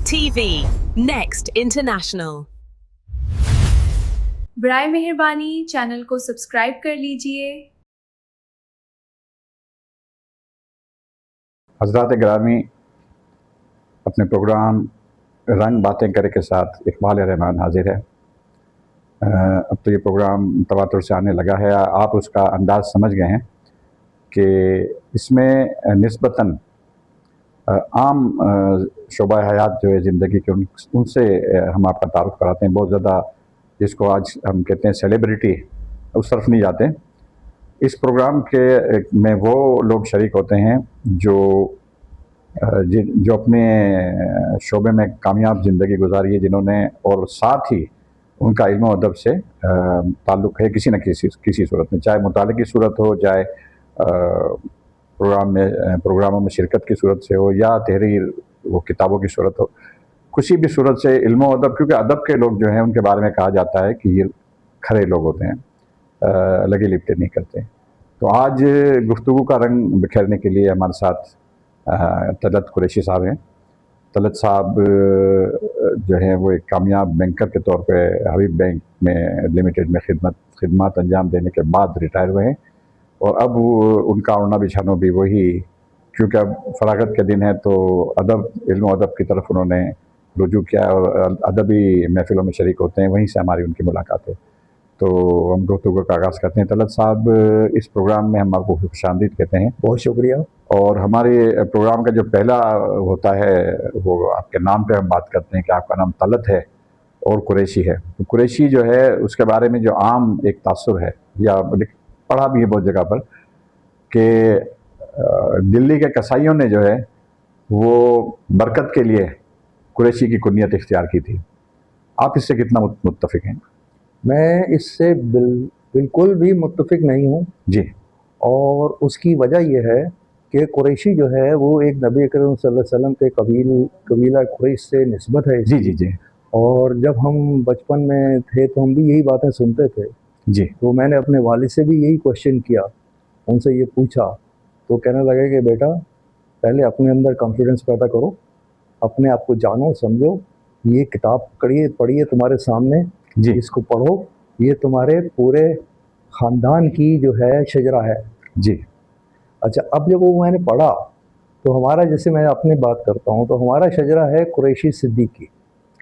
TV, Next International। बराए मेहरबानी channel को सब्सक्राइब कर लीजिए। हज़रात गिरामी, अपने प्रोग्राम रंग बातें करे के साथ इकबाल रहमान हाजिर है। अब तो ये प्रोग्राम तवातुर से आने लगा है। आप उसका अंदाज़ समझ गए हैं कि इसमें निस्बतन आम शोबा हयात जो है ज़िंदगी के उनसे हम आपका तारुफ कराते हैं। बहुत ज़्यादा जिसको आज हम कहते हैं सेलिब्रिटी, उस तरफ नहीं जाते। इस प्रोग्राम के में वो लोग शरीक होते हैं जो अपने शोबे में कामयाब ज़िंदगी गुजारी है, जिन्होंने, और साथ ही उनका इल्म अदब से ताल्लुक़ है किसी न किसी सूरत में, चाहे मुताले की सूरत हो, चाहे प्रोग्रामों में शिरकत की सूरत से हो, या तहरीर वो किताबों की सूरत हो, किसी भी सूरत से इल्म अदब, क्योंकि अदब के लोग जो हैं उनके बारे में कहा जाता है कि ये खरे लोग होते हैं, लगे लिपटे नहीं करते। तो आज गुफ्तगू का रंग बिखेरने के लिए हमारे साथ तलत कुरैशी साहब हैं। तलत साहब जो है वो एक कामयाब बैंकर के तौर पे हबीब बैंक में लिमिटेड में खिदमत अंजाम देने के बाद रिटायर हुए हैं, और अब उनका उड़ना बिछाना भी वही, क्योंकि अब फरागत के दिन है तो अदब, इल्म अदब की तरफ उन्होंने रुजू किया और अदबी महफिलों में शरीक होते हैं। वहीं से हमारी उनकी मुलाकात है। तो हम गुफ्तगू का आगाज़ करते हैं। तलत साहब, इस प्रोग्राम में हम आपको खुशामदीद कहते हैं। बहुत शुक्रिया। और हमारे प्रोग्राम का जो पहला होता है वो आपके नाम पे हम बात करते हैं कि आपका नाम तलत है और कुरैशी है। तो कुरैशी जो है उसके बारे में जो आम एक तासुर है, या पढ़ा भी है बहुत जगह पर, कि दिल्ली के कसाईयों ने जो है वो बरकत के लिए कुरैशी की कुनियत इख्तियार की थी। आप इससे कितना मुत्तफिक हैं? मैं इससे बिल्कुल भी मुत्तफिक नहीं हूँ जी। और उसकी वजह यह है कि कुरैशी जो है वो एक नबी अकरम सल्लल्लाहु अलैहि वसल्लम के कबीला कुरैश से निस्बत है। जी जी जी। और जब हम बचपन में थे तो हम भी यही बातें सुनते थे जी। तो मैंने अपने वालिद से भी यही क्वेश्चन किया, उनसे ये पूछा, तो कहने लगे कि बेटा पहले अपने अंदर कॉन्फिडेंस पैदा करो, अपने आप को जानो समझो, ये किताब पढ़िए तुम्हारे सामने जी। इसको पढ़ो, ये तुम्हारे पूरे ख़ानदान की जो है शजरा है। जी। अच्छा, अब जब वो मैंने पढ़ा तो हमारा, जैसे मैं अपनी बात करता हूँ तो हमारा शजरा है कुरैशी सिद्दीकी।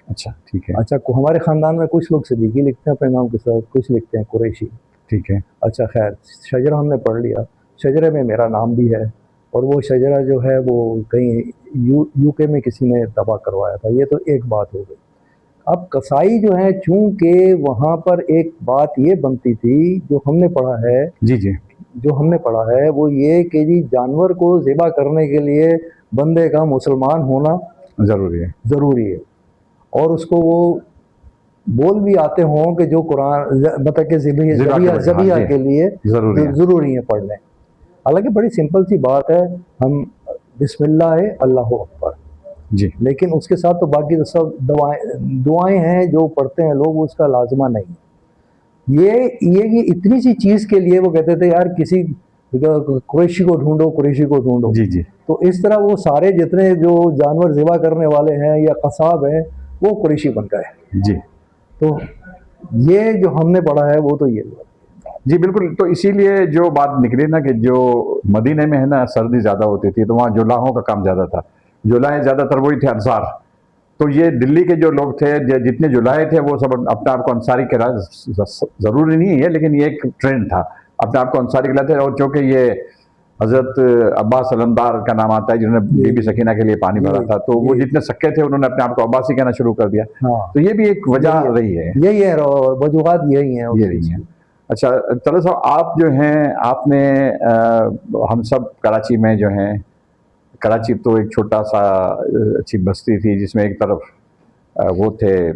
अच्छा, ठीक है। अच्छा, हमारे ख़ानदान में कुछ लोग सिद्दीकी लिखते हैं अपने नाम के साथ, कुछ लिखते हैं कुरैशी। ठीक है। अच्छा, खैर, शजरा हमने पढ़ लिया, शजरे में मेरा नाम भी है, और वो शजरा जो है वो कहीं यूके में किसी ने तबाह करवाया था। ये तो एक बात हो गई। अब कसाई जो है, चूँकि वहाँ पर एक बात ये बनती थी जो हमने पढ़ा है, जी जी, जो हमने पढ़ा है वो ये कि जी जानवर को ज़िबा करने के लिए बंदे का मुसलमान होना ज़रूरी है, और उसको वो बोल भी आते हों कि जो कुरान मतलब कि ज़बिया के लिए ज़रूरी है पढ़ने। हालांकि बड़ी सिंपल सी बात है, हम बिस्मिल्लाह अल्लाहु अकबर जी, लेकिन उसके साथ तो बाकी तो सब दुआएं हैं जो पढ़ते हैं लोग, उसका लाजमा नहीं। ये इतनी सी चीज़ के लिए वो कहते थे यार किसी कुरैशी को ढूंढो। जी जी। तो इस तरह वो सारे जितने जो जानवर ज़िबा करने वाले हैं या कसाब हैं वो कुरैशी बन गए। जी। तो ये जो हमने पढ़ा है वो तो ये जी बिल्कुल। तो इसीलिए जो बात निकली ना कि जो मदीने में है ना सर्दी ज़्यादा होती थी तो वहाँ जुलाहों का काम ज़्यादा था। जुलाहे ज़्यादातर वही थे अंसार। तो ये दिल्ली के जो लोग थे, जितने जुलाहे थे वो सब अपने आप को अंसारी करा, ज़रूरी नहीं है लेकिन ये एक ट्रेंड था, अपने आप को अंसारी कहलाते थे। और चूँकि ये हज़रत अब्बास अलमदार का नाम आता है जिन्होंने बीबी सकीना के लिए पानी भरा था, तो वो जितने सक्के थे उन्होंने अपने आप को अब्बासी कहना शुरू कर दिया। तो ये भी एक वजह रही है। यही है, वजूहात यही हैं, ये रही हैं। अच्छा तलत साहब, आप जो हैं आपने हम सब कराची में जो हैं, कराची तो एक छोटा सा अच्छी बस्ती थी जिसमें एक तरफ वो थे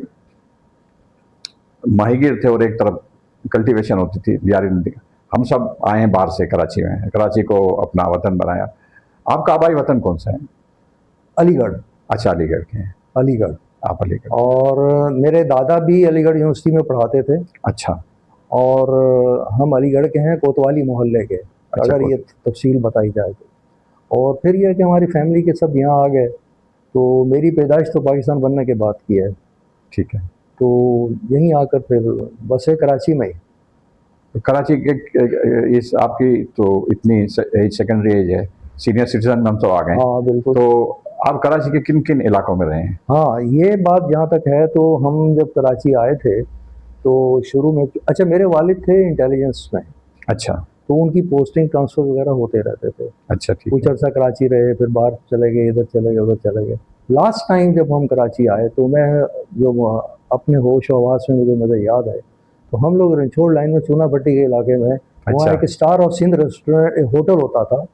माहीगीर थे और एक तरफ कल्टीवेशन होती थी बियारी नदी का। हम सब आए हैं बाहर से कराची में, कराची को अपना वतन बनाया। आपका आबाई वतन कौन सा है? अलीगढ़। अच्छा, अलीगढ़ के हैं। अलीगढ़। आप अलीगढ़। और मेरे दादा भी अलीगढ़ यूनिवर्सिटी में पढ़ाते थे। अच्छा। और हम अलीगढ़ के हैं, कोतवाली मोहल्ले के। अच्छा, अगर ये तफसील बताई जाए तो। और फिर यह कि हमारी फैमिली के सब यहाँ आ गए तो मेरी पैदाइश तो पाकिस्तान बनने के बाद की है, ठीक है। तो यहीं आकर फिर बसे कराची में ही। तो कराची के इस आपकी तो इतनी एज सेकेंडरी एज है, सीनियर सिटीजन हम तो आ गए। हाँ बिल्कुल। तो आप कराची के किन किन इलाकों में रहे हैं? हाँ ये बात जहाँ तक है, तो हम जब कराची आए थे तो शुरू में, अच्छा मेरे वालिद थे इंटेलिजेंस में, अच्छा तो उनकी पोस्टिंग ट्रांसफ़र वगैरह होते रहते थे। अच्छा, ठीक कुछ है। अर्सा कराची रहे, फिर बाहर चले गए, इधर चले गए, उधर चले गए। लास्ट टाइम जब हम कराची आए तो मैं जो अपने होश हवास में मुझे याद है, तो हम लोग रंछोड़ लाइन में चूना भट्टी के इलाके में, वहाँ अच्छा। एक star of Sindh restaurant hotel होता था,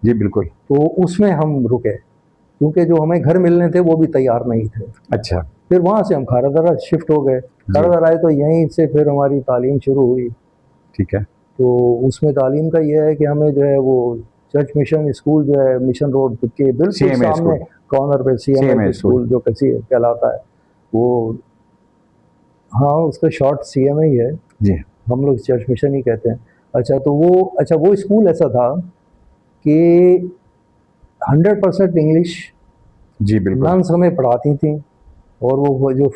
जी बिल्कुल। तो उसमें हम रुके, क्योंकि जो हमें घर मिलने थे वो भी तैयार नहीं थे। अच्छा, फिर वहाँ से हम खारादरा शिफ्ट हो गए। खारादरा आए तो यहीं से फिर हमारी तालीम शुरू हुई। ठीक है। तो उसमें तालीम का ये है कि हमें जो है वो चर्च मिशन स्कूल जो है मिशन रोड के बिल्कुल CMA सामने कॉर्नर पे CMA स्कूल जो कैसी कहलाता है वो, हाँ उसका शॉर्ट CMA ही है जी। हम लोग चर्च मिशन ही कहते हैं। अच्छा तो वो स्कूल ऐसा था कि 100% इंग्लिश जी बिल्कुल। नन्स हमें पढ़ाती थी, और वो जो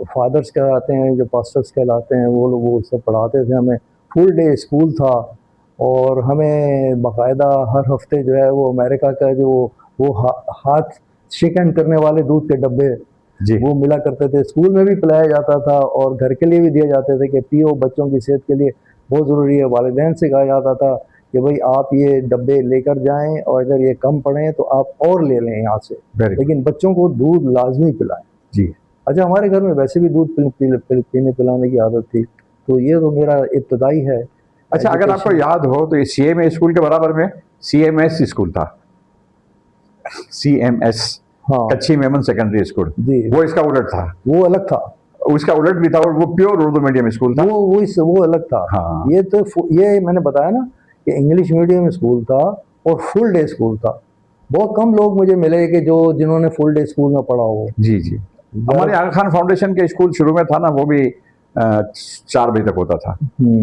फादर्स कहलाते हैं, जो पास्टर्स कहलाते हैं, वो लोग वो सब पढ़ाते थे हमें। फुल डे स्कूल था, और हमें बाकायदा हर हफ्ते जो है वो अमेरिका का जो वो हाथ शेक हैंड करने वाले दूध के डब्बे जी। वो मिला करते थे। स्कूल में भी पिलाया जाता था और घर के लिए भी दिए जाते थे कि पियो, बच्चों की सेहत के लिए बहुत ज़रूरी है। वालिदैन से कहा जाता था कि भाई आप ये डब्बे लेकर जाएं, और अगर ये कम पड़े तो आप और ले लें यहाँ से, लेकिन बच्चों को दूध लाजमी पिलाएं। जी। अच्छा हमारे घर में वैसे भी दूध पीने पिलाने की आदत थी, तो ये तो मेरा इब्तदाई है। अच्छा, अगर आपको याद हो तो ये CMA स्कूल के बराबर में CMS स्कूल था, CMS, हाँ कच्ची मेमन सेकेंडरी स्कूल जी, वो इसका उलट था। वो अलग था, उसका उलट भी था, और वो प्योर उर्दू मीडियम स्कूल था। वो अलग था। हाँ। ये मैंने बताया ना कि इंग्लिश मीडियम स्कूल था और फुल डे स्कूल था। बहुत कम लोग मुझे मिले कि जिन्होंने फुल डे स्कूल में पढ़ा हो। जी जी। हमारे आगा खान फाउंडेशन के स्कूल शुरू में था ना, वो भी 4 बजे तक होता था।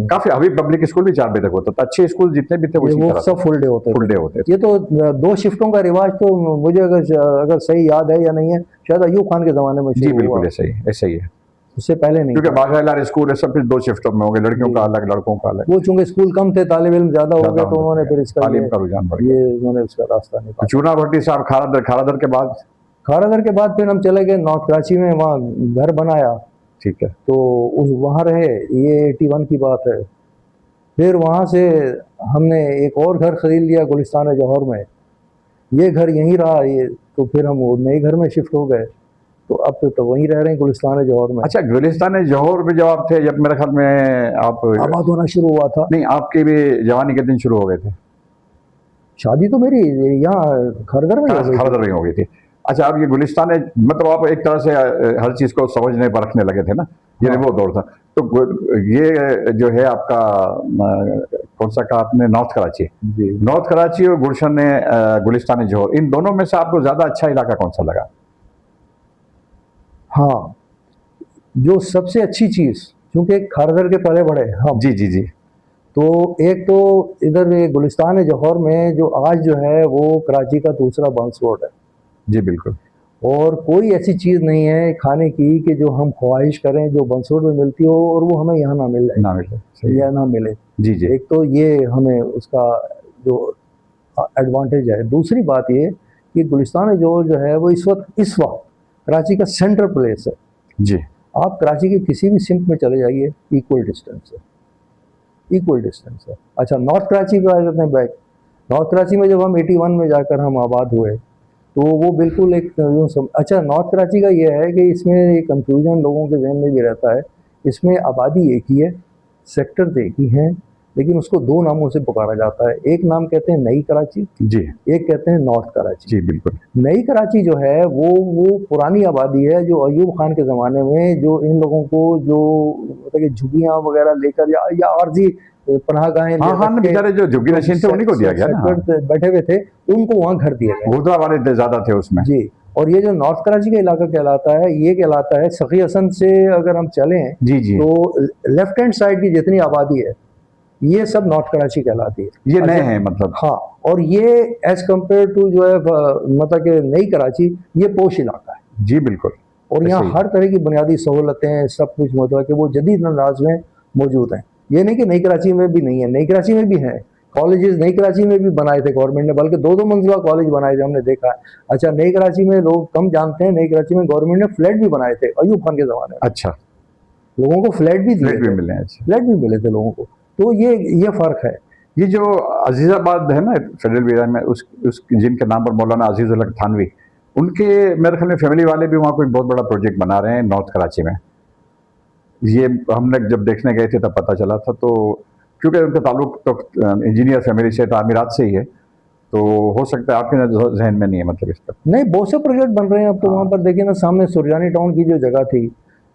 काफी हबीब पब्लिक स्कूल भी 4 बजे तक होता था। अच्छे स्कूल जितने भी थे वो सब फुल डे होते थे। ये तो 2 शिफ्टों का रिवाज तो मुझे अगर सही याद है या नहीं है, शायद अयूब खान के जमाने में। जी बिल्कुल ऐसा ही है, उससे पहले नहीं, क्योंकि बाघालाल स्कूल है सब फिर 2 शिफ्टों में हो गए, लड़कियों का अलग, लड़कों का अलग। वो चूंकि स्कूल कम थे, तालिब इल्म ज्यादा हो गए, तो उन्होंने फिर इसका तालीम का रुझान बढ़ गया, ये उन्होंने उसका रास्ता निकाला। चूना भट्टी साहब खारादर के बाद फिर हम चले गए नॉर्थ कराची में, वहाँ घर बनाया। ठीक है। तो वहाँ रहे, ये 81 की बात है। फिर वहाँ से हमने एक और घर खरीद लिया गुलिस्तान जौहर में, ये घर यहीं रहा ये, तो फिर हम वो नए घर में शिफ्ट हो गए, तो अब तो वहीं रह रहे हैं गुलिस्तान जौहर में। अच्छा, गुलिस्तान जौहर में जब आप थे, जब मेरे ख्याल में आप आबाद होना शुरू हुआ था। नहीं, आपकी भी जवानी के दिन शुरू हो गए थे? शादी तो मेरी यहाँ खारदर में हो गई थी। अच्छा, अब ये गुलिस्तान है, मतलब आप एक तरह से हर चीज़ को समझने परखने लगे थे ना, ये वो दौर था। तो ये जो है आपका कौन सा कहा आपने, नॉर्थ कराची जी। नॉर्थ कराची और गुलशन गुलिस्तान जौहर, इन दोनों में से आपको ज़्यादा अच्छा इलाका कौन सा लगा? हाँ, जो सबसे अच्छी चीज़, क्योंकि खारदर के पले बड़े हम। जी जी जी। तो एक तो इधर गुलिस्तान जौहर में जो आज जो है वो कराची का दूसरा बंस रोड है। जी बिल्कुल। और कोई ऐसी चीज़ नहीं है खाने की कि जो हम ख्वाहिश करें जो बंस रोड में मिलती हो और वो हमें यहाँ ना मिले। जी जी। एक तो ये हमें उसका जो एडवांटेज है। दूसरी बात ये कि गुलिस्तान जौहर जो है वो इस वक्त कराची का सेंट्रल प्लेस है जी। आप कराची के किसी भी सिम्त में चले जाइए, इक्वल डिस्टेंस है। अच्छा, नॉर्थ कराची पे आ जाते हैं बैक। नॉर्थ कराची में जब हम 81 में जाकर हम आबाद हुए, तो वो बिल्कुल एक अच्छा, नॉर्थ कराची का ये है कि इसमें एक कंफ्यूजन लोगों के जहन में भी रहता है। इसमें आबादी एक ही है, सेक्टर एक ही हैं, लेकिन उसको 2 नामों से पुकारा जाता है। एक नाम कहते हैं नई कराची जी, एक कहते हैं नॉर्थ कराची जी बिल्कुल। नई कराची जो है वो पुरानी आबादी है, जो अयूब खान के ज़माने में जो इन लोगों को जो मतलब कि झुग्गियाँ वगैरह लेकर या आर्जी पनाहगाहें बेचारे जो झुग्गी नशीन थे उन्हीं को दिया गया ना, बैठे हुए थे, उनको वहाँ घर दिए गए। गुजरा वाले ज़्यादा थे उसमें जी। और ये जो नॉर्थ कराची का इलाका कहलाता है, ये कहलाता है सखी हसन से अगर हम चलें जी जी, तो लेफ्ट हैंड साइड की जितनी आबादी है ये सब नॉर्थ कराची कहलाती है। ये नए अच्छा, हैं मतलब। हाँ, और ये एज कम्पेयर टू जो है मतलब कि नई कराची, ये पोश इलाका है। जी बिल्कुल। और यहाँ ऐसे ही। हर तरह की बुनियादी सहूलतें सब कुछ मतलब कि वो जदीद अंदाज में मौजूद हैं। ये नहीं कि नई कराची में भी नहीं है, नई कराची में भी हैं कॉलेजेस, नई कराची में भी बनाए थे गवर्नमेंट ने, बल्कि 2-2 मंजिला कॉलेज बनाए थे, हमने देखा है। अच्छा, नई कराची में लोग कम जानते हैं, नई कराची में गवर्नमेंट ने फ्लैट भी बनाए थे अयूब खान के ज़माने में। अच्छा, लोगों को फ्लैट भी दिए फ्लैट भी थे, मिले हैं। अच्छा, फ्लैट भी मिले थे लोगों को। तो ये फ़र्क है। ये जो अजीज़ाबाद है ना फेडरल एरिया में, उस जिनके नाम पर मौलाना अजीज़ुल हक थानवी, उनके मेरे ख्याल में फैमिली वाले भी वहाँ कोई बहुत बड़ा प्रोजेक्ट बना रहे हैं नॉर्थ कराची में। ये हमने जब देखने गए थे तब पता चला था। तो क्योंकि उनका ताल्लुक तो इंजीनियर फैमिली से, तामीरात से ही है, तो हो सकता है आपके जहन में नहीं है मतलब इस पर। नहीं, बहुत से प्रोजेक्ट बन रहे हैं अब तो। वहाँ पर देखिए ना, सामने सुरजानी टाउन की जो जगह थी,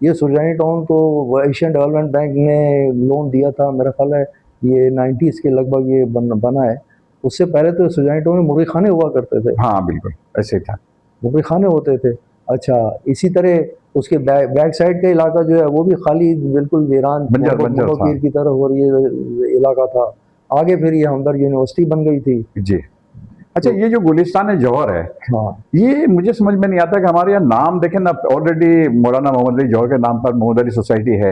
ये सुरजानी टाउन को एशियन डेवलपमेंट बैंक ने लोन दिया था, मेरा ख्याल है ये 90s के लगभग ये बना है। उससे पहले तो सुरजानी टाउन में मुर्गी खाने हुआ करते थे। हाँ बिल्कुल ऐसे ही था, मुर्गी खाने होते थे। अच्छा, इसी तरह उसके बैक साइड का इलाका जो है वो भी खाली, बिल्कुल वीरान, बंजर था। पीर की तरफ, और ये इलाका था। आगे फिर ये हमदर्द यूनिवर्सिटी बन गई थी। जी। अच्छा, ये जो गुलिस्तान जौहर है, हाँ, ये मुझे समझ में नहीं आता कि हमारे यहाँ नाम देखें ना, ऑलरेडी मौलाना मोहम्मद अली जौहर के नाम पर मोहम्मद अली सोसाइटी है,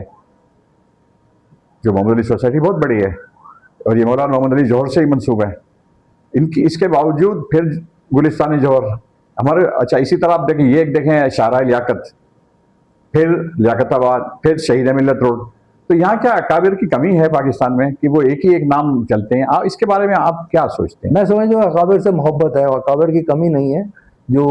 जो मोहम्मद अली सोसाइटी बहुत बड़ी है, और ये मौलाना मोहम्मद अली जौहर से ही मंसूब है। इनकी इसके बावजूद फिर गुलिस्तान जौहर हमारे। अच्छा, इसी तरह आप देखें, ये एक देखें शाहराह लियाकत, फिर लियाकताबाद, फिर शहीद मिल्लत रोड। तो यहाँ क्या अकाबिर की कमी है पाकिस्तान में कि वो एक ही एक नाम चलते हैं? आप इसके बारे में आप क्या सोचते हैं? मैं समझता हूँ अकाबिर से मोहब्बत है, अकाबिर की कमी नहीं है। जो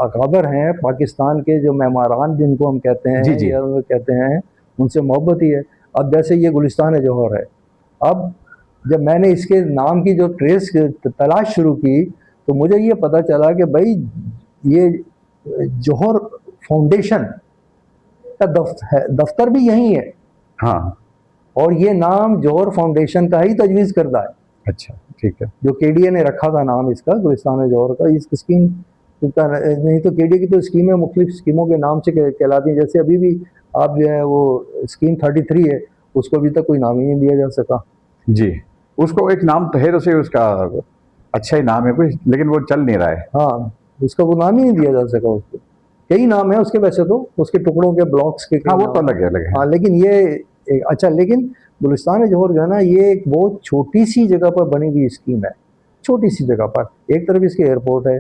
अकाबिर हैं पाकिस्तान के, जो मेमारान जिनको हम कहते हैं, जी जी। या उनको कहते हैं, उनसे मोहब्बत ही है। अब जैसे ये गुलिस्तान जौहर है, अब जब मैंने इसके नाम की जो ट्रेस तलाश शुरू की, तो मुझे ये पता चला कि भाई ये जौहर फाउंडेशन का दफ्तर भी यही है, हाँ, और ये नाम जौहर फाउंडेशन का ही तजवीज़ करता है। अच्छा ठीक है। जो केडीए ने रखा था नाम इसका, गुलिस्तान जौहर का, इस स्कीम का नहीं तो केडीए की तो स्कीमें मुख्तलिफ स्कीमों के नाम से कहलाती हैं। जैसे अभी भी आप जो है वो स्कीम 33 है, उसको अभी तक कोई नाम ही नहीं दिया जा सका। जी, उसको एक नाम तो है, तो सही उसका अच्छा ही नाम है कुछ, लेकिन वो चल नहीं रहा है। हाँ, उसका वो नाम ही नहीं दिया जा सका उसको। कई नाम है उसके वैसे तो, उसके टुकड़ों के ब्लॉक्स के। हाँ, वो तो अलग है। हाँ, लेकिन ये अच्छा, लेकिन गुलिस्तान जौहर जो है ना, ये एक बहुत छोटी सी जगह पर बनी हुई स्कीम है। छोटी सी जगह पर, एक तरफ इसके एयरपोर्ट है,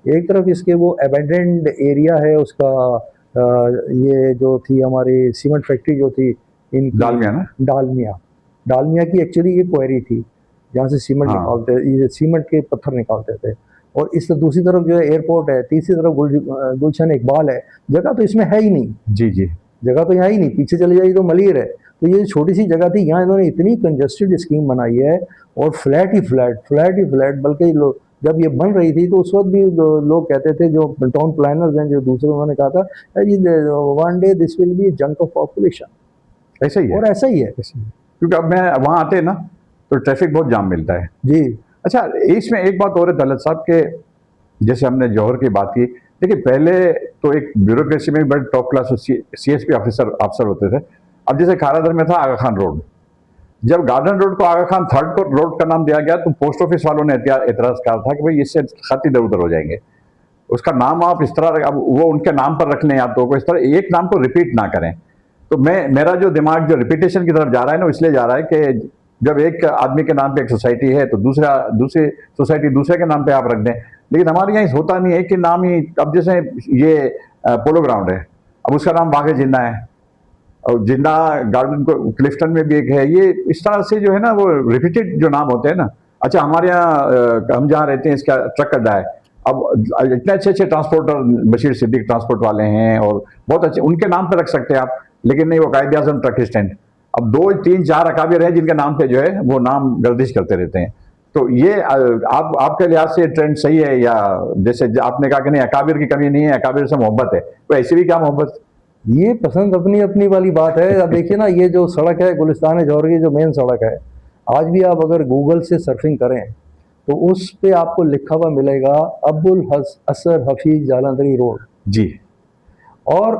एक तरफ इसके वो एबेंडेंड एरिया है उसका। ये जो थी हमारी सीमेंट फैक्ट्री जो थी इनकी, डालमिया ना, डालमिया की एक्चुअली ये क्वेरी थी, जहाँ से सीमेंट हाँ। निकालते, ये सीमेंट के पत्थर निकालते थे। और इस दूसरी तरफ जो है एयरपोर्ट है, तीसरी तरफ गुलशन इकबाल है। जगह तो इसमें है ही नहीं, जी जी। जगह तो यहाँ ही नहीं, पीछे चले जाइए तो मलिर है। तो ये छोटी सी जगह थी, यहाँ इन्होंने इतनी कंजस्टेड स्कीम बनाई है, और फ्लैट ही फ्लैट। बल्कि जब ये बन रही थी तो उस वक्त भी लोग कहते थे, जो टाउन प्लानर्स हैं जो दूसरे, उन्होंने कहा था one day this will be junk of population. ऐसा ही है, और ऐसा ही है क्योंकि अब मैं वहाँ आते हैं ना तो ट्रैफिक बहुत जाम मिलता है जी। अच्छा, इसमें एक बात और है दौलत साहब के, जैसे हमने जौहर की बात की, देखिए पहले तो एक ब्यूरोक्रेसी में बड़े टॉप क्लास CSP अफसर होते थे। अब जैसे खारादर में था आगा खान रोड, जब गार्डन रोड को आगा खान थर्ड रोड का नाम दिया गया तो पोस्ट ऑफिस वालों ने एतराज कहा था कि भाई इससे खत इधर उधर हो जाएंगे, उसका नाम आप इस तरह, अब वो उनके नाम पर रख लें या तो इस तरह एक नाम को रिपीट ना करें। तो मेरा जो दिमाग जो रिपीटेशन की तरफ जा रहा है ना, इसलिए जा रहा है कि जब एक आदमी के नाम पे एक सोसाइटी है तो दूसरी सोसाइटी दूसरे के नाम पे आप रख दें। लेकिन हमारे यहाँ होता नहीं है कि नाम ही, अब जैसे ये पोलो ग्राउंड है, अब उसका नाम बाग जिन्ना है, और जिन्ना गार्डन को क्लिफ्टन में भी एक है। ये इस तरह से जो है ना वो रिपीटेड जो नाम होते हैं ना। अच्छा, हमारे यहाँ हम जहाँ रहते हैं इसका ट्रक अड्डा है, अब इतने अच्छे ट्रांसपोर्टर बशीर सिद्दीक ट्रांसपोर्ट वाले हैं और बहुत अच्छे, उनके नाम पे रख सकते हैं आप, लेकिन नहीं, वो कायदे आज़म ट्रक स्टैंड। अब 2, 3, 4 अकाबिर हैं जिनके नाम पे जो है वो नाम गर्दिश करते रहते हैं। तो ये आपके लिहाज से ट्रेंड सही है, या जैसे आपने कहा कि नहीं अकाबिर की कमी नहीं है, अकाबिर से मोहब्बत है, तो ऐसी भी क्या मोहब्बत? ये पसंद अपनी अपनी वाली बात है। अब देखिए ना, ये जो सड़क है गुलिस्तान जौहर की, जो मेन सड़क है, आज भी आप अगर गूगल से सर्फिंग करें तो उस पे आपको लिखा हुआ मिलेगा अब्दुल असर हफीज जालंधरी रोड जी। और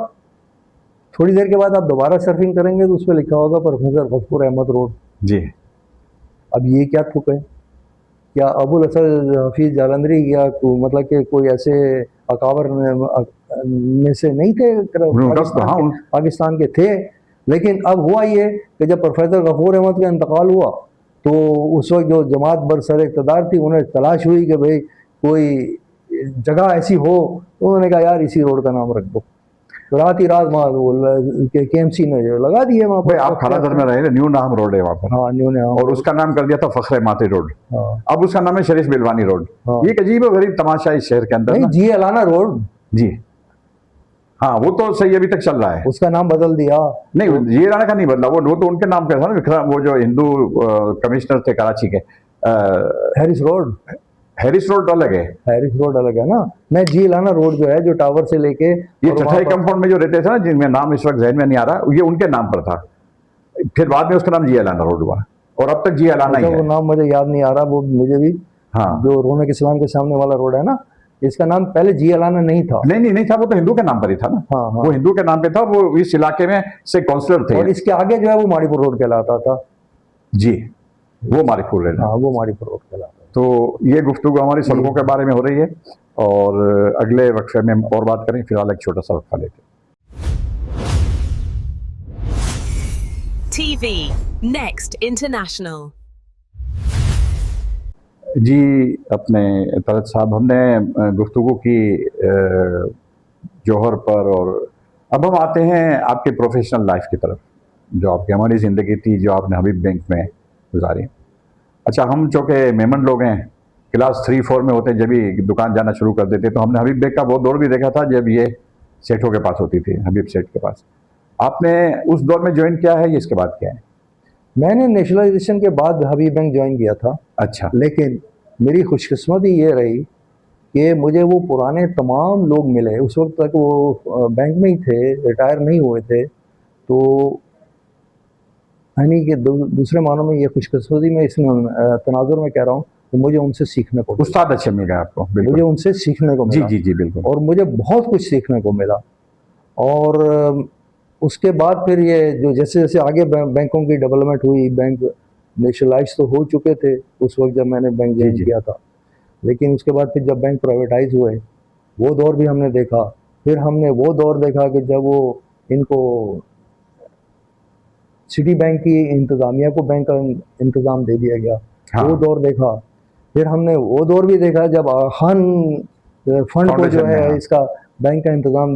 थोड़ी देर के बाद आप दोबारा सर्फिंग करेंगे तो उस पर लिखा होगा प्रोफेसर गफूर अहमद रोड। जी। अब ये क्या तुक है? क्या अबुल असद हफीज जालंधरी या मतलब कि कोई ऐसे अकाबर में से नहीं थे, पाकिस्तान के थे। लेकिन अब हुआ ये कि जब प्रोफेसर गफूर अहमद का इंतकाल हुआ तो उस वक्त जो जमात बरसर इक़्तिदार थी उन्हें तलाश हुई कि भाई कोई जगह ऐसी हो, तो उन्होंने कहा यार इसी रोड का नाम रख दो। तो रात ही रात वहाँ KMC ने जो लगा दिए वहाँ पर। आप खालादर में रहे, न्यू नाम रोड है वहाँ पर। हाँ, न्यू नाम, और उसका नाम कर दिया था फखरे माते रोड। हाँ। अब उसका नाम है शरीफ बिलवानी रोड। हाँ। ये एक अजीब और गरीब तमाशा इस शहर के अंदर। नहीं, जी अलाना रोड। जी हाँ, वो तो सही अभी तक चल रहा है। उसका नाम बदल दिया। नहीं, जी अलाना का नहीं बदला, वो तो उनके नाम पे था ना, विक्रम, वो जो हिंदू कमिश्नर थे कराची के। Harris road. हैरिस रोड अलग है। हैरिस रोड अलग है ना। मैं जी अलाना रोड जो है, जो टावर से लेके ये चटाई कंपाउंड में जो रहते थे ना, जिनमें नाम इस वक्त जहन में नहीं आ रहा, ये उनके नाम पर था। फिर बाद में उसका नाम जी अलाना रोड हुआ और अब तक जी अलाना ही है। वो नाम मुझे याद नहीं आ रहा, वो मुझे भी। हाँ, जो रोनक इस्लाम के सामने वाला रोड है ना, इसका नाम पहले जी अलाना नहीं था। नहीं था, वो तो हिंदू के नाम पर ही था ना। हाँ, हाँ। वो हिंदू के नाम पे था, वो इस इलाके में से काउंसलर थे। और इसके आगे जो है वो माड़ीपुर रोड कहलाता था। जी, वो मारीपुर है। हाँ, वो माड़ीपुर रोड कहलाता था। तो ये गुफ्तगू हमारी सड़कों के बारे में हो रही है और अगले वक्फे में हम और बात करें। फिलहाल एक छोटा सा वक्फा लेते हैं। TV Next International. जी, अपने तलत साहब, हमने गुफ्तगू की जौहर पर, और अब हम आते हैं आपके प्रोफेशनल लाइफ की तरफ, जो आपकी हमारी ज़िंदगी थी, जो आपने हबीब बैंक में गुजारी। अच्छा, हम चूँकि मेमन लोग हैं, क्लास 3-4 में होते जब भी दुकान जाना शुरू कर देते, तो हमने हबीब बैंक का वो दौर भी देखा था जब ये सेठों के पास होती थी, हबीब सेठ के पास। आपने उस दौर में ज्वाइन किया है, इसके बाद क्या है? मैंने नेशनलाइजेशन के बाद हबीब बैंक ज्वाइन किया था। अच्छा। लेकिन मेरी खुशकिस्मती ये रही कि मुझे वो पुराने तमाम लोग मिले। उस वक्त तक वो बैंक में ही थे, रिटायर नहीं हुए थे। तो यानी कि दूसरे मानों में ये खुशकिस्मती में इस तनाजुर में कह रहा हूँ कि मुझे उनसे सीखने को, उस्ताद अच्छे मिल गए आपको? मुझे उनसे सीखने को मिला। जी, बिल्कुल। और मुझे बहुत कुछ सीखने को मिला। और उसके बाद फिर ये जो जैसे जैसे आगे बैंकों की डेवलपमेंट हुई, बैंक नेशनलाइज तो हो चुके थे उस वक्त जब मैंने बैंक ज्वाइन किया था। लेकिन उसके बाद फिर जब बैंक प्राइवेटाइज हुए, वो दौर भी हमने देखा। फिर हमने वो दौर देखा कि जब वो इनको सिटी बैंक की इंतज़ामिया को बैंक का इंतज़ाम दे दिया गया। हाँ। वो दौर देखा। फिर हमने वो दौर भी देखा जब खान फंड को जो है इसका बैंक का इंतज़ाम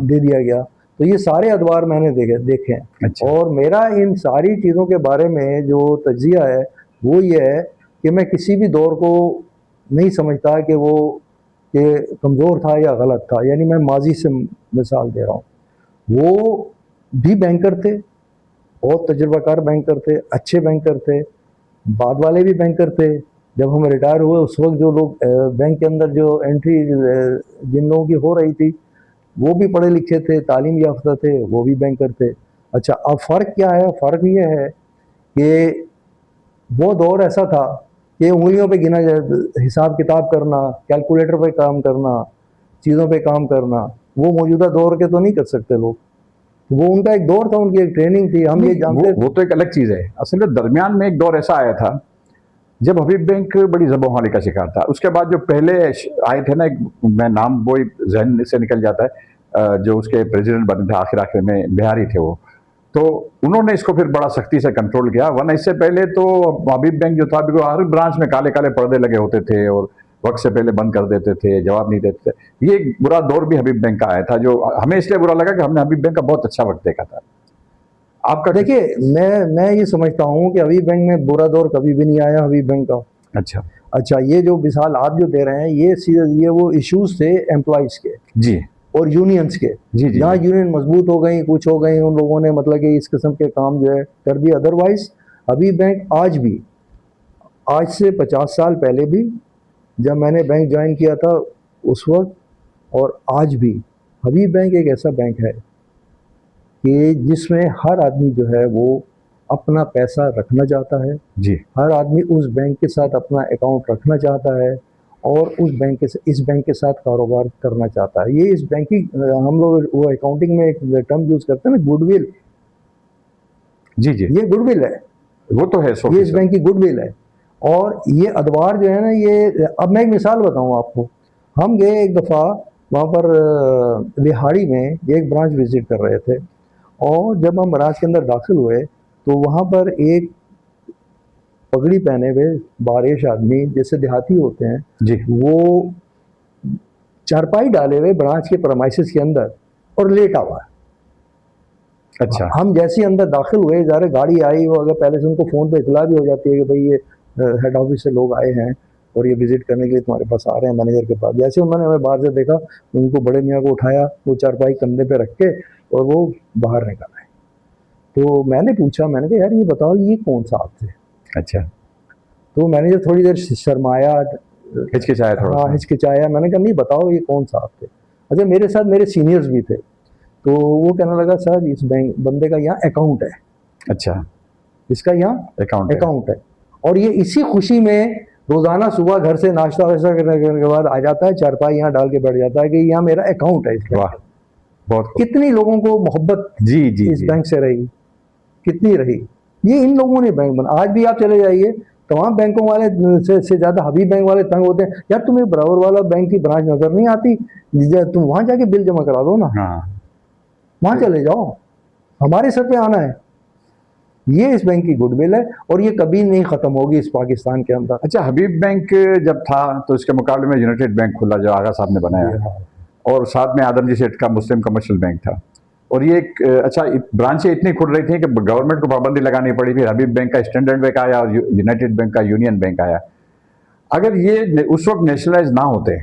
दे दिया गया। तो ये सारे अदवार मैंने देखे हैं। अच्छा। और मेरा इन सारी चीज़ों के बारे में जो तज्जिया है वो ये है कि मैं किसी भी दौर को नहीं समझता कि वो कमज़ोर था या गलत था। यानी मैं माजी से मिसाल दे रहा हूँ, वो भी बैंकर थे, बहुत तजुर्बाकार बैंकर थे, अच्छे बैंकर थे, बाद वाले भी बैंकर थे। जब हम रिटायर हुए उस वक्त जो लोग बैंक के अंदर जो एंट्री जिन लोगों की हो रही थी वो भी पढ़े लिखे थे, तालीम याफ्ता थे, वो भी बैंकर थे। अच्छा, अब फ़र्क क्या है? फ़र्क ये है कि वो दौर ऐसा था कि उंगलियों पे गिना हिसाब किताब करना, कैलकुलेटर पे काम करना, चीज़ों पे काम करना, वो मौजूदा दौर के तो नहीं कर सकते लोग। वो उनका एक दौर था, उनकी एक ट्रेनिंग थी, हम ये जानते। वो तो एक अलग चीज़ है। असल में दरमियान में एक दौर ऐसा आया था जब हबीब बैंक बड़ी ज़बोहाली का शिकार था। उसके बाद जो पहले आए थे ना, मैं नाम वो जहन से निकल जाता है, जो उसके प्रेसिडेंट बने थे आखिर में, बिहारी थे वो, तो उन्होंने इसको फिर बड़ा सख्ती से कंट्रोल किया। वरना इससे पहले तो हबीब बैंक जो था, हर ब्रांच में काले काले पर्दे लगे होते थे और वक्त से पहले बंद कर देते थे, जवाब नहीं देते थे। ये एक बुरा दौर भी हबीब बैंक का आया था, जो हमें इसलिए बुरा लगा कि हमने हबीब बैंक का बहुत अच्छा वक्त देखा था। आपका? देखिए, मैं ये समझता हूँ कि हबीब बैंक में बुरा दौर कभी भी नहीं आया हबीब बैंक का। अच्छा, ये जो मिसाल आप जो दे रहे हैं ये वो इश्यूज थे एम्प्लॉइज के जी और यूनियंस के। जी, जहाँ यूनियन मजबूत हो गई, कुछ हो गई, उन लोगों ने मतलब कि इस किस्म के काम जो है कर दिया। अदरवाइज हबीब बैंक आज भी, आज से 50 साल पहले भी जब मैंने बैंक ज्वाइन किया था उस वक्त, और आज भी हबीब बैंक एक ऐसा बैंक है कि जिसमें हर आदमी जो है वो अपना पैसा रखना चाहता है। जी, हर आदमी उस बैंक के साथ अपना अकाउंट रखना चाहता है और इस बैंक के साथ कारोबार करना चाहता है। ये इस बैंक की, हम लोग वो अकाउंटिंग में एक टर्म यूज़ करते हैं ना, गुडविल। जी, ये गुडविल है। वो तो है ये 100%। इस बैंक की गुडविल है। और ये अदवार जो है ना, ये अब मैं एक मिसाल बताऊं आपको। हम गए एक दफ़ा वहाँ पर लिहाड़ी में एक ब्रांच विजिट कर रहे थे, और जब हम ब्रांच के अंदर दाखिल हुए तो वहाँ पर एक पगड़ी पहने हुए बारिश आदमी, जैसे देहाती होते हैं जी। वो चारपाई डाले हुए ब्रांच के प्रमाइसिस के अंदर और लेटा हुआ है। अच्छा। हम जैसे ही अंदर दाखिल हुए, ज़रा गाड़ी आई, वो अगर पहले से उनको फ़ोन पे इतला भी हो जाती है कि भाई ये हेड ऑफिस से लोग आए हैं और ये विजिट करने के लिए तुम्हारे पास आ रहे हैं मैनेजर के पास। जैसे उन्होंने हमें बाहर से देखा, उनको बड़े मियाँ को उठाया, वो चारपाई कंधे पे रख के और वो बाहर निकल आए। तो मैंने पूछा, मैंने कहा यार ये बताओ ये कौन सा आप थे? अच्छा। तो मैनेजर थोड़ी देर शर्माया, हिचकिचाया थोड़ा हाँ सा। हिचकिचाया। मैंने कहा नहीं बताओ ये कौन सा आप थे? अच्छा, मेरे साथ मेरे सीनियर्स भी थे। तो वो कहने लगा सर इस बैंक बंदे का यहाँ अकाउंट है, अच्छा, इसका यहाँ अकाउंट है, और ये इसी खुशी में रोजाना सुबह घर से नाश्ता वाश्ता करने के बाद आ जाता है, चारपाई यहाँ डाल के बैठ जाता है कि यहाँ मेरा अकाउंट है इस बैंक वाह, में। बहुत खूब। कितनी लोगों को मोहब्बत जी जी इस जी। बैंक से रही, कितनी रही। ये इन लोगों ने बैंक बना। आज भी आप चले जाइए, तमाम बैंकों वाले से ज़्यादा हबीब बैंक वाले तंग होते हैं, यार तुम्हें बराबर वाला बैंक की ब्रांच नजर नहीं आती, तुम वहाँ जाके बिल जमा करा दो ना, हाँ, वहाँ चले जाओ, हमारे सर पे आना है। ये इस बैंक की गुडविल है और ये कभी नहीं ख़त्म होगी इस पाकिस्तान के अंदर। अच्छा, हबीब बैंक जब था तो इसके मुकाबले में यूनाइटेड बैंक खुला जो आगा साहब ने बनाया, और साथ में आदम जी सेठ का मुस्लिम कमर्शियल बैंक था। और ये एक अच्छा ब्रांचें इतनी खुल रही थी कि गवर्नमेंट को पाबंदी लगानी पड़ी। फिर हबीब बैंक का स्टैंडर्ड बैंक आया और यूनाइटेड बैंक का यूनियन बैंक आया। अगर ये उस वक्त नेशनलाइज ना होते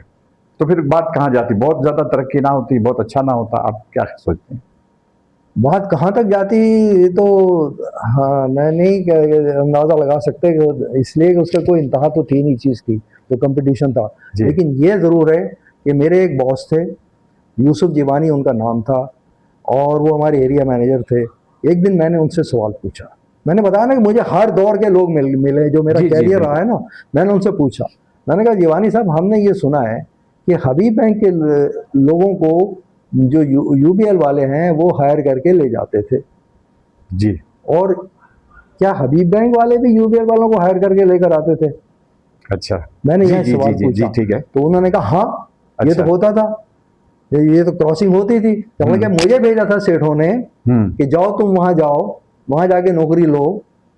तो फिर बात कहाँ जाती? बहुत ज़्यादा तरक्की ना होती, बहुत अच्छा ना होता। आप क्या सोचते हैं? बात कहाँ तक जाती तो हाँ मैं नहीं अंदाज़ा लगा सकते, इसलिए कि उसका कोई इंतहा तो थी नहीं चीज़ की, तो कंपटीशन था। लेकिन ये ज़रूर है कि मेरे एक बॉस थे, यूसुफ जीवानी उनका नाम था, और वो हमारे एरिया मैनेजर थे। एक दिन मैंने उनसे सवाल पूछा, मैंने बताया ना कि मुझे हर दौर के लोग मिले जो मेरा कैरियर रहा है ना। मैंने उनसे पूछा, मैंने कहा जीवानी साहब हमने ये सुना है कि हबीब बैंक के लोगों को जो यूबीएल वाले हैं वो हायर करके ले जाते थे जी, और क्या हबीब बैंक वाले भी यूबीएल वालों को हायर करके लेकर आते थे? अच्छा, मैंने यह सवाल पूछा। ठीक है। तो उन्होंने कहा हाँ, ये तो होता था, ये तो क्रॉसिंग होती थी। तो मुझे भेजा था सेठों ने कि जाओ तुम वहां जाओ, वहां जाके नौकरी लो।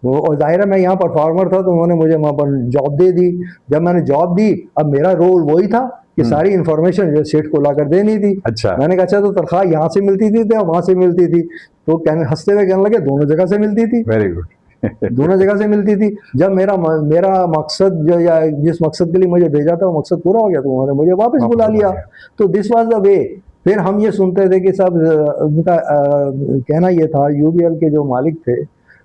और जाहिर है मैं यहाँ परफॉर्मर था तो उन्होंने मुझे वहां पर जॉब दे दी। जब मैंने जॉब दी, अब मेरा रोल वही था कि सारी इन्फॉर्मेशन जो सेठ को लाकर देनी थी। अच्छा, मैंने कहा अच्छा तो तनख्वाह यहाँ से मिलती थी या वहां से मिलती थी? तो कहने हंसते हुए कहने लगे दोनों जगह से मिलती थी। Very good. दोनों जगह से मिलती थी। जब मेरा मकसद जो या जिस मकसद के लिए मुझे भेजा था वो मकसद पूरा हो गया तो उन्होंने मुझे वापस बुला लिया। तो दिस वाज द वे। फिर हम ये सुनते थे कि सब उनका कहना ये था, यूबीएल के जो मालिक थे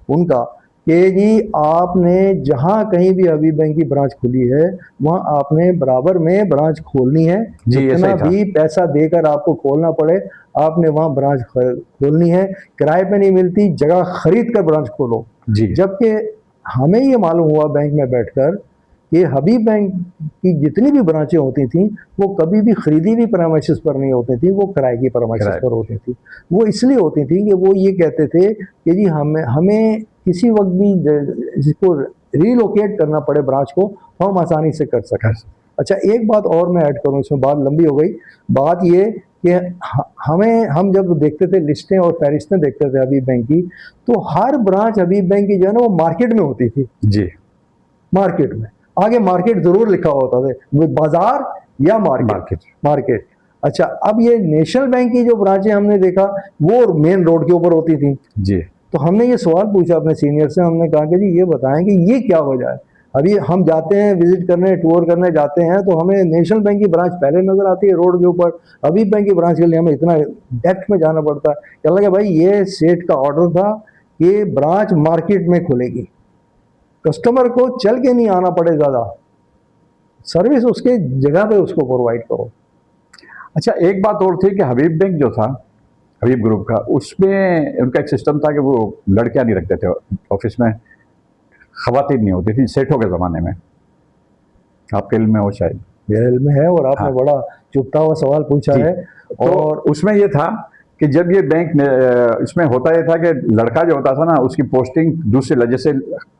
उनका, कि जी आपने जहाँ कहीं भी हबीब बैंक की ब्रांच खुली है वहाँ आपने बराबर में ब्रांच खोलनी है। जितना भी पैसा देकर आपको खोलना पड़े आपने वहाँ ब्रांच खोलनी है। किराए पे नहीं मिलती, जगह खरीद कर ब्रांच खोलो। जबकि हमें ये मालूम हुआ बैंक में बैठकर कि हबीब बैंक की जितनी भी ब्रांचें होती थी वो कभी भी खरीदी हुई प्रेमाइसिस पर नहीं होती थी, वो किराए की प्रेमाइसिस पर होती थी। वो इसलिए होती थी कि वो ये कहते थे कि जी हमें किसी वक्त भी जिसको रीलोकेट करना पड़े ब्रांच को हम आसानी से कर सकें। अच्छा, एक बात और मैं ऐड करूँ, इसमें बात लंबी हो गई। बात ये कि हम जब देखते थे लिस्टें और फहरिस्तें देखते थे हबीब बैंक की, तो हर ब्रांच हबीब बैंक की जो है ना वो मार्केट में होती थी। जी, मार्केट में आगे मार्केट जरूर लिखा होता था, बाजार या मार्केट। अच्छा, अब ये नेशनल बैंक की जो ब्रांचें हमने देखा वो मेन रोड के ऊपर होती थी। जी, तो हमने ये सवाल पूछा अपने सीनियर से, हमने कहा कि जी ये बताएं कि ये क्या वजह है। अभी हम जाते हैं विजिट करने, टूर करने जाते हैं तो हमें नेशनल बैंक की ब्रांच पहले नजर आती है रोड के ऊपर, हबीब बैंक की ब्रांच के लिए हमें इतना डेप्थ में जाना पड़ता है। क्या लगा भाई, ये सेठ का ऑर्डर था कि ब्रांच मार्केट में खुलेगी, कस्टमर को चल के नहीं आना पड़े, ज़्यादा सर्विस उसके जगह पे उसको प्रोवाइड करो। अच्छा, एक बात और थी कि हबीब बैंक जो था, हबीब ग्रुप का, उसमें उनका एक सिस्टम था कि वो लड़कियां नहीं रखते थे ऑफिस में, खवातीन नहीं होती थी सेठों के ज़माने में। आपके इल्म में हो शायद? मेरे इल्म में है, और आपने बड़ा चुपता हुआ सवाल पूछा है। और उसमें ये था कि जब ये बैंक इसमें होता ये था कि लड़का जो होता था ना उसकी पोस्टिंग दूसरे जैसे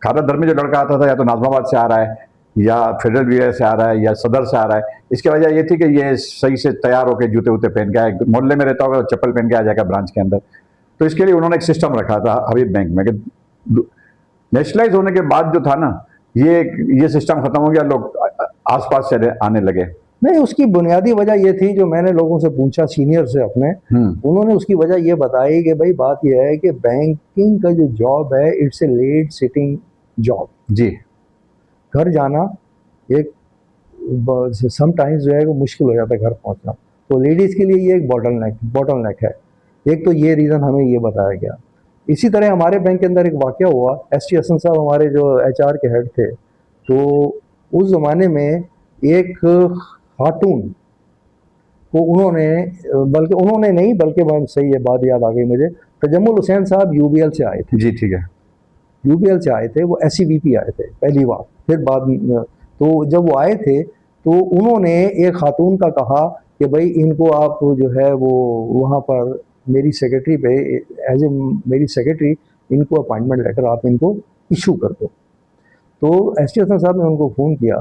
खादा दर में जो लड़का आता था या तो नाजमाबाद से आ रहा है या फेडरल वीआई से आ रहा है या सदर से आ रहा है, इसकी वजह ये थी कि ये सही से तैयार होकर जूते वूते पहन के आए, मोहल्ले में रहता होगा तो चप्पल पहन के आ जाएगा ब्रांच के अंदर। तो इसके लिए उन्होंने एक सिस्टम रखा था हबीब बैंक में कि नेशनलाइज होने के बाद जो था ना ये सिस्टम खत्म हो गया, लोग आसपास से आने लगे। नहीं, उसकी बुनियादी वजह ये थी, जो मैंने लोगों से पूछा सीनियर से अपने, उन्होंने उसकी वजह ये बताई कि भाई बात ये है कि बैंकिंग का जो जॉब है it's a late sitting job. जी, घर जाना एक समटाइम्स जो है वो मुश्किल हो जाता है घर पहुंचना, तो लेडीज़ के लिए ये एक बॉटलनेक है। एक तो ये रीज़न हमें ये बताया गया। इसी तरह हमारे बैंक के अंदर एक वाक़या हुआ, एस.टी. हसन साहब हमारे जो HR के हेड थे, तो उस ज़माने में एक खातून को बल्कि सही है, बात याद आ गई मुझे, तजम्मुल हुसैन साहब UBL से आए थे। जी ठीक है। UBL से आए थे, वो SCVP आए थे पहली बार, फिर बाद में तो जब वो आए थे तो उन्होंने एक खातून का कहा कि भाई इनको आप जो है वो वहाँ पर मेरी सेक्रेटरी पे एज ए मेरी सेक्रेटरी इनको अपॉइंटमेंट लेटर आप इनको इशू कर दो। तो S.T. हसन साहब ने उनको फ़ोन किया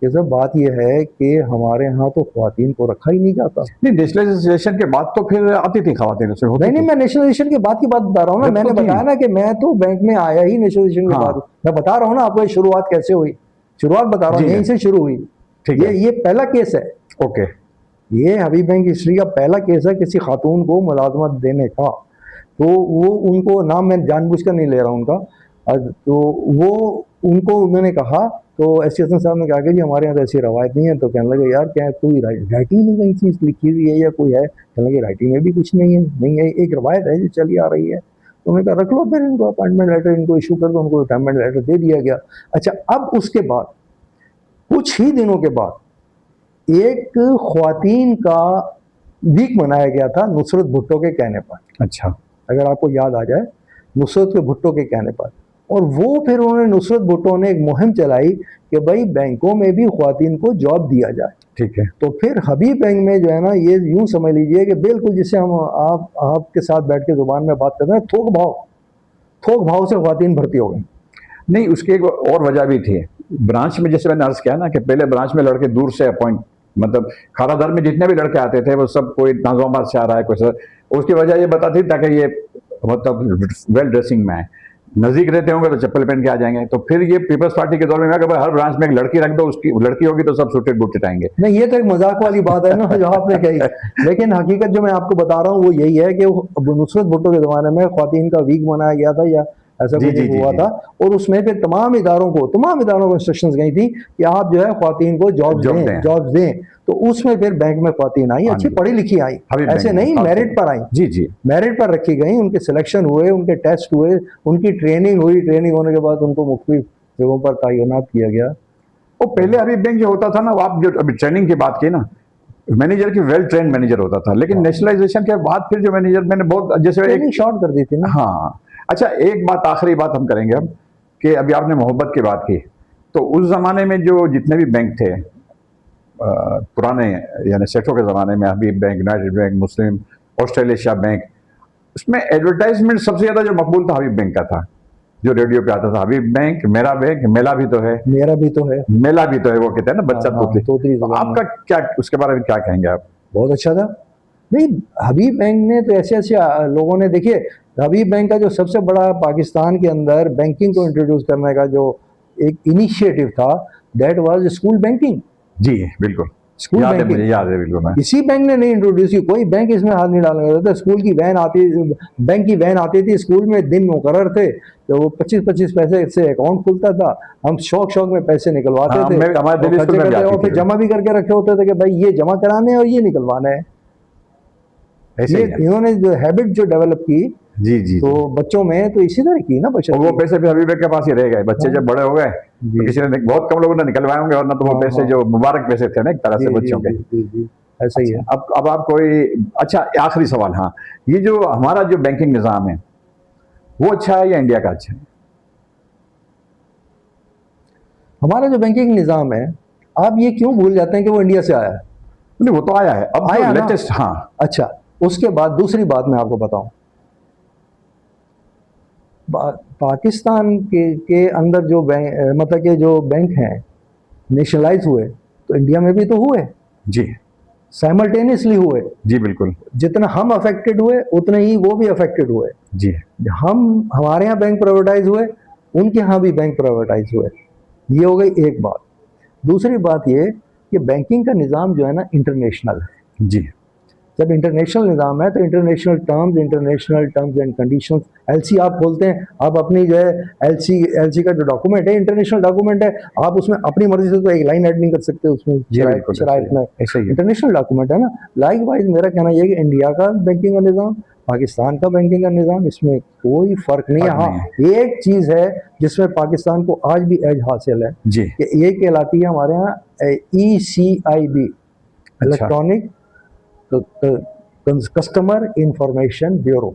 कि सर बात यह है कि हमारे यहाँ तो ख़वातीन को रखा ही नहीं जाता। नहीं, नेशनलाइजेशन के बाद तो फिर आती थी ख़वातीन उसमें होती नहीं, मैं नेशनलाइजेशन के बाद की बात बता रहा हूँ ना। मैंने बताया ना कि मैं तो बैंक में आया ही नेशनलाइजेशन के बाद। मैं बता रहा हूँ ना आपको ये शुरुआत कैसे हुई, शुरुआत बता रहा हूँ, यहीं से शुरू हुई। ठीक है, ये पहला केस है। ओके, ये हबीब बैंक हिस्ट्री का पहला केस है किसी खातून को मुलाजमत देने का। तो वो उनको नाम मैं जानबूझकर नहीं ले रहा हूँ उनका, तो वो उनको उन्होंने कहा, तो S.T. हसन साहब ने कहा कि जी हमारे यहाँ तो ऐसी रवायत नहीं है। तो कहने लगे यार क्या कोई राइटिंग में कहीं चीज़ लिखी हुई है या कोई है? कहने लगे राइटिंग में भी कुछ नहीं है, एक रवायत है जो चली आ रही है। तो उन्होंने कहा रख लो फिर इनको अपॉइंटमेंट लेटर इनको इशू कर दो। उनको अपॉइंटमेंट लेटर दे दिया गया। अच्छा, अब उसके बाद कुछ ही दिनों के बाद एक ख्वातीन का वीक मनाया गया था नुसरत भुट्टो के कहने पर। अच्छा, अगर आपको याद आ जाए, नुसरत भुट्टो के कहने पर। और वो फिर उन्होंने नुसरत भुट्टो ने एक मुहिम चलाई कि भाई बैंकों में भी ख्वातीन को जॉब दिया जाए। ठीक है। तो फिर हबीब बैंक में जो है ना, ये यूं समझ लीजिए कि बिल्कुल जिससे हम आपके साथ बैठ के जुबान में बात करते हैं, थोक भाव से ख्वातीन भर्ती हो गई। नहीं, उसकी एक और वजह भी थी। ब्रांच में जैसे मैंने अर्ज किया ना कि पहले ब्रांच में लड़के दूर से अपॉइंट, मतलब खारादर में जितने भी लड़के आते थे वो सब कोई नाजमाबाद से आ रहा है कोई सर, उसकी वजह ये बताती ताकि ये मतलब वेल ड्रेसिंग में है, नजदीक रहते होंगे तो चप्पल पहन के आ जाएंगे। तो फिर ये पीपल्स पार्टी के दौर में कि हर ब्रांच में एक लड़की रख दो, उसकी लड़की होगी तो सब सूटेड बूटेड आएंगे। नहीं, ये तो एक मजाक वाली बात है ना जो आपने कही, लेकिन हकीकत जो मैं आपको बता रहा हूँ वो यही है कि नुसरत भुट्टो के ज़माने में ख्वातीन का वीक मनाया गया था या ऐसा कुछ हुआ था, और उसमें फिर तमाम इदारों को इंस्ट्रक्शंस गई थी कि आप जो है ख्वातीन को जॉब्स दें। तो उसमें फिर बैंक में ख्वातीन आई, अच्छी पढ़ी लिखी आई, ऐसे नहीं मेरिट पर आई। जी, मेरिट पर रखी गई, उनके सिलेक्शन हुए, उनके टेस्ट हुए, उनकी ट्रेनिंग हुई, ट्रेनिंग होने के बाद उनको मुख्तलिफ जगहों पर तैनात किया गया। वो पहले हबीब बैंक जो होता था ना, आप जो अभी ट्रेनिंग की बात की ना, मैनेजर की वेल ट्रेन मैनेजर होता था, लेकिन नेशनलाइजेशन के बाद फिर जो मैनेजर मैंने बहुत जैसे एक शॉर्ट कर दी थी ना। हाँ, अच्छा, एक बात आखिरी बात हम करेंगे अब कि अभी आपने मोहब्बत की बात की, तो उस ज़माने में जो जितने भी बैंक थे पुराने यानी सेठों के ज़माने में, हबीब बैंक, यूनाइटेड बैंक, मुस्लिम, ऑस्ट्रेलिया बैंक, उसमें एडवर्टाइजमेंट सबसे ज़्यादा जो मकबूल था हबीब बैंक का था, जो रेडियो पे आता था, हबीब बैंक, मेरा बैंक, मेला भी तो है, मेरा भी तो है, मेला भी तो है, वो कहते हैं ना बच्चा तोतली। आपका क्या उसके बारे में क्या कहेंगे आप? बहुत अच्छा था। नहीं, हबीब बैंक ने तो ऐसे लोगों ने, देखिए हबीब बैंक का जो सबसे बड़ा पाकिस्तान के अंदर बैंकिंग को इंट्रोड्यूस करने का जो एक इनिशिएटिव था, दैट वाज स्कूल बैंकिंग। जी बिल्कुल, स्कूल बैंकिंग मुझे याद है बिल्कुल। किसी बैंक ने नहीं इंट्रोड्यूस की, कोई बैंक इसमें हाथ नहीं डालना चाहता था। स्कूल की वैन आती, बैंक की वैन आती थी, स्कूल में दिन मुकर्रर थे, तो वो 25-25 पैसे से अकाउंट खुलता था, हम शौक में पैसे निकलवाते थे और फिर जमा भी करके रखे होते थे कि भाई ये जमा कराने हैं और ये निकलवाना है। ऐसे इन्होंने जो हैबिट जो डेवलप की जी तो बच्चों में तो इसी तरह की ना बचत, वो पैसे भी हबीब के पास ही रह गए। बच्चे जब बड़े हो गए तो किसी ने, बहुत कम लोगों ने निकलवाए होंगे, और ना तो वो पैसे जो मुबारक पैसे थे ना एक तरह से बच्चों के। ऐसा ही है। अब आप कोई, अच्छा आखिरी सवाल, हाँ, ये जो हमारा जो बैंकिंग निजाम है वो अच्छा है या इंडिया का अच्छा है? हमारा जो बैंकिंग निजाम है, आप ये क्यों भूल जाते हैं कि वो इंडिया से आया है? नहीं, वो तो आया है अब, आया लेटेस्ट। हाँ, अच्छा, उसके बाद दूसरी बात मैं आपको बताऊं, पाकिस्तान के अंदर जो बैंक, मतलब कि जो बैंक हैं नेशनलाइज हुए, तो इंडिया में भी तो हुए, जी साइमल्टेनियसली हुए। जी बिल्कुल जितना हम अफेक्टेड हुए उतने ही वो भी अफेक्टेड हुए। जी। हमारे यहाँ बैंक प्राइवेटाइज हुए, उनके यहाँ भी बैंक प्राइवेटाइज हुए। ये हो गई एक बात। दूसरी बात ये कि बैंकिंग का निज़ाम जो है ना इंटरनेशनल है। जी जब इंटरनेशनल निज़ाम है तो international terms and conditions, LC आप खोलते हैं, आप अपनी जो है एलसी का जो डॉक्यूमेंट है इंटरनेशनल डॉक्यूमेंट है, आप उसमें अपनी मर्जी से तो एक लाइन ऐड नहीं कर सकते उसमें शराइत में, इंटरनेशनल डॉक्यूमेंट है ना। लाइक वाइज मेरा कहना यह है कि इंडिया का बैंकिंग का निज़ाम, पाकिस्तान का बैंकिंग का निज़ाम, इसमें कोई फ़र्क नहीं है। हाँ, एक चीज़ है जिसमें पाकिस्तान को आज भी एज हासिल है जी कि ये कहलाती है हमारे यहाँ ECIB, electronic customer information bureau.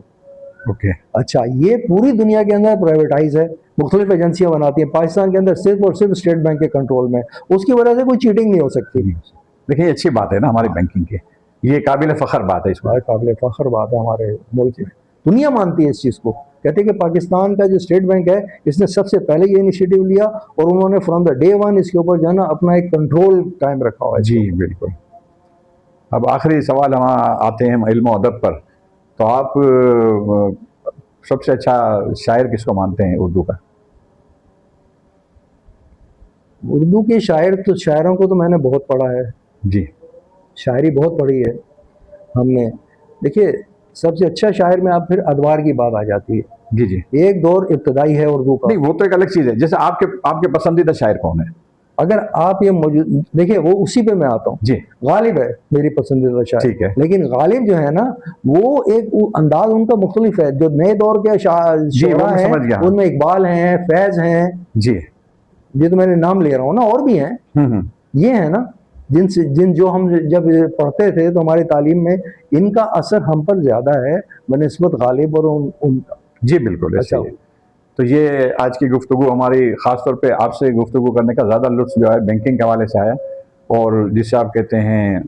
Okay अच्छा, ये पूरी दुनिया के अंदर प्राइवेटाइज है, मुख्तलिफ एजेंसियां बनाती हैं। पाकिस्तान के अंदर सिर्फ और सिर्फ स्टेट बैंक के कंट्रोल में, उसकी वजह से कोई चीटिंग नहीं हो सकती। देखिए अच्छी बात है ना हमारी बैंकिंग की, ये काबिल फ़ख्र बात है, इसमें काबिल फ़ख्र बात है हमारे मुल्क में। दुनिया मानती है इस चीज़ को, कहते हैं कि पाकिस्तान का जो स्टेट बैंक है इसने सबसे पहले ये इनिशिएटिव लिया और उन्होंने फ्रॉम द डे वन इसके ऊपर जो है ना अपना एक कंट्रोल कायम रखा हुआ है। जी बिल्कुल। अब आखिरी सवाल हम आते हैं इल्म और अदब पर, तो आप सबसे अच्छा शायर किसको मानते हैं उर्दू का? उर्दू के शायर तो, शायरों को तो मैंने बहुत पढ़ा है जी, शायरी बहुत पढ़ी है हमने। देखिए सबसे अच्छा शायर में आप फिर अदवार की बात आ जाती है। जी जी। एक दौर इब्तदाई है उर्दू का। नहीं वो तो एक अलग चीज़ है, जैसे आपके पसंदीदा शायर कौन है? अगर आप ये मौजूद देखिए, वो उसी पे मैं आता हूँ जी। गालिब है मेरी पसंदीदा शायर, ठीक है। लेकिन गालिब जो है ना वो एक अंदाज उनका मुख्तलिफ है। जो नए दौर के शायरा हैं उनमें इकबाल हैं, फैज हैं जी, ये तो मैंने नाम ले रहा हूँ ना, और भी हैं। ये है ना जो हम जब पढ़ते थे तो हमारी तालीम में इनका असर हम पर ज़्यादा है बनिस्बत गालिब और उनका। जी बिल्कुल। अच्छा, तो ये आज की गुफ्तगू हमारी ख़ास तौर पे आपसे गुफ्तगू करने का ज़्यादा लुत्फ़ जो है बैंकिंग के हवाले से आया, और जिसे आप कहते हैं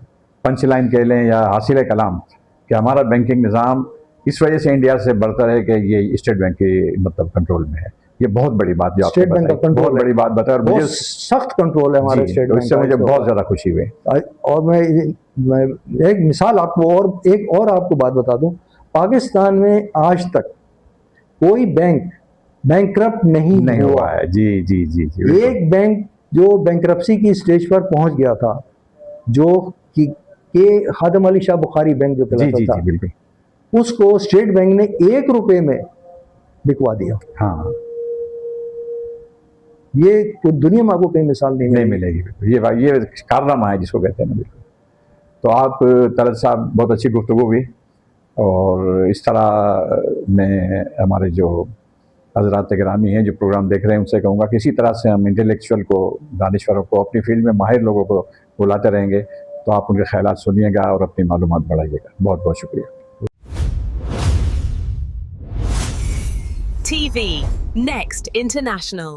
पंच लाइन कह लें या हासिल कलाम, कि हमारा बैंकिंग निज़ाम इस वजह से इंडिया से बढ़ता है कि ये स्टेट बैंक के मतलब कंट्रोल में है। ये बहुत बड़ी बात जो स्टेट बैंक का कंट्रोल, बहुत बड़ी बात बताया, और मुझे सख्त कंट्रोल है हमारे स्टेट बैंक, इससे मुझे बहुत ज़्यादा खुशी हुई। और मैं एक मिसाल आपको और एक और आपको बात बता दूं, पाकिस्तान में आज तक कोई बैंक बैंकरप्ट नहीं हुआ है। जी जी जी जी। एक बैंक जो बैंकरप्सी की स्टेज पर पहुंच गया था, जो कि खादम अली शाह बुखारी बैंक जो कहलाता था, बिल्कुल, उसको स्टेट बैंक ने 1 रुपए में बिकवा दिया। हाँ, ये दुनिया में आपको कहीं मिसाल नहीं मिलेगी। ये कारनामा है जिसको कहते हैं ना। बिल्कुल। तो आप तलत साहब बहुत अच्छी गुफ्तगू हुई, और इस तरह मैं हमारे जो हज़रात गिरामी हैं जो प्रोग्राम देख रहे हैं उनसे कहूँगा कि इसी तरह से हम इंटेलेक्चुअल को, दानिश्वरों को, अपनी फील्ड में माहिर लोगों को बुलाते रहेंगे, तो आप उनके ख्यालात सुनिएगा और अपनी मालूमात बढ़ाइएगा। बहुत बहुत शुक्रिया। TV Next International.